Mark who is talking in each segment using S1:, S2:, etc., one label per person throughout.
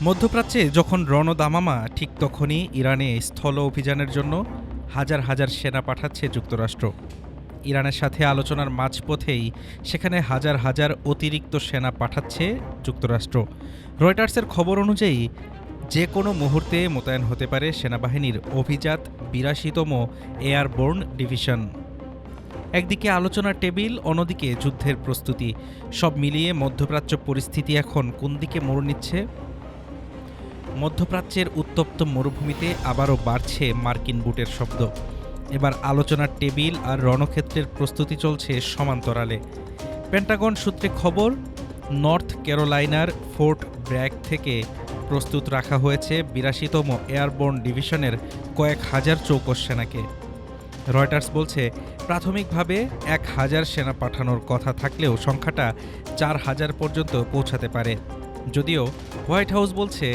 S1: মধ্যপ্রাচ্যে যখন রণদামামা, ঠিক তখনই ইরানে স্থল অভিযানের জন্য হাজার হাজার সেনা পাঠাচ্ছে যুক্তরাষ্ট্র। ইরানের সাথে আলোচনার মাঝপথেই সেখানে হাজার হাজার অতিরিক্ত সেনা পাঠাচ্ছে যুক্তরাষ্ট্র। রয়টার্সের খবর অনুযায়ী যে কোনো মুহূর্তে মোতায়েন হতে পারে সেনাবাহিনীর অভিজাত ৮২তম এয়ারবোর্ন ডিভিশন। একদিকে আলোচনার টেবিল, অন্যদিকে যুদ্ধের প্রস্তুতি। সব মিলিয়ে মধ্যপ্রাচ্য পরিস্থিতি এখন কোন দিকে মোড় নিচ্ছে? মধ্যপ্রাচ্যের উত্তপ্ত মরুভূমিতে আবারও বাড়ছে মার্কিন বুটের শব্দ। এবার আলোচনার টেবিল আর রণক্ষেত্রের প্রস্তুতি চলছে সমান্তরালে। পেন্টাগন সূত্রে খবর, নর্থ ক্যারোলাইনার ফোর্ট ব্র্যাগ থেকে প্রস্তুত রাখা হয়েছে ৮২তম এয়ারবোর্ন ডিভিশনের কয়েক হাজার চৌকস সেনাকে। রয়টার্স বলছে, প্রাথমিকভাবে ১,০০০ সেনা পাঠানোর কথা থাকলেও সংখ্যাটা ৪,০০০ পর্যন্ত পৌঁছাতে পারে। যদিও হোয়াইট হাউস বলছে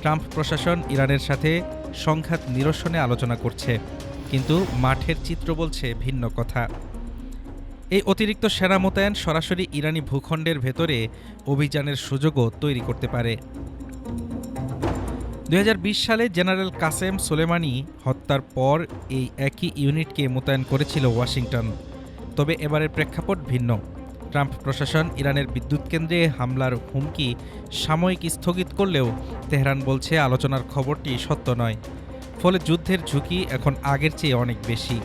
S1: ট্রাম্প প্রশাসন ইরানের সাথে সংঘাত নিরসনে আলোচনা করছে, কিন্তু মাঠের চিত্র বলছে ভিন্ন কথা। এই অতিরিক্ত সেনা মোতায়েন সরাসরি ইরানি ভূখণ্ডের ভেতরে অভিযানের সুযোগও তৈরি করতে পারে। ২০২০ সালে জেনারেল কাসেম সোলেমানি হত্যার পর এই একই ইউনিটকে মোতায়েন করেছিল ওয়াশিংটন। তবে এবারের প্রেক্ষাপট ভিন্ন। ট্রাম্প প্রশাসন ইরানের বিদ্যুৎ কেন্দ্রে হামলার হুমকি সাময়িক স্থগিত করলেও তেহরান বলছে আলোচনার খবরটি সত্য নয়। ফলে যুদ্ধের ঝুঁকি এখন আগের চেয়ে অনেক বেশি।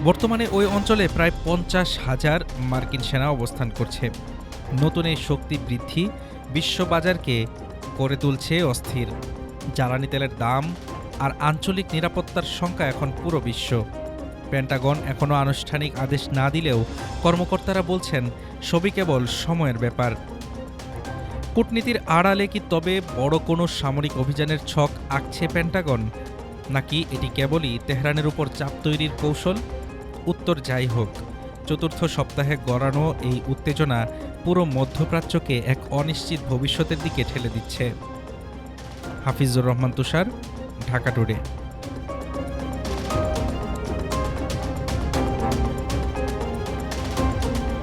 S1: বর্তমানে ওই অঞ্চলে প্রায় ৫০,০০০ মার্কিন সেনা অবস্থান করছে। নতুন এই শক্তি বৃদ্ধি বিশ্ববাজারকে করে তুলছে অস্থির। জ্বালানি তেলের দাম আর আঞ্চলিক নিরাপত্তার শঙ্কা এখন পুরো বিশ্ব। পেন্টাগন এখনও আনুষ্ঠানিক আদেশ না দিলেও কর্মকর্তারা বলছেন সবই কেবল সময়ের ব্যাপার। কূটনীতির আড়ালে কি তবে বড় কোনো সামরিক অভিযানের ছক আঁকছে পেন্টাগন, নাকি এটি কেবলই তেহরানের উপর চাপ তৈরির কৌশল? উত্তর যাই হোক, চতুর্থ সপ্তাহে গড়ানো এই উত্তেজনা পুরো মধ্যপ্রাচ্যকে এক অনিশ্চিত ভবিষ্যতের দিকে ঠেলে দিচ্ছে। হাফিজুর রহমান তুষার, ঢাকা টুডে।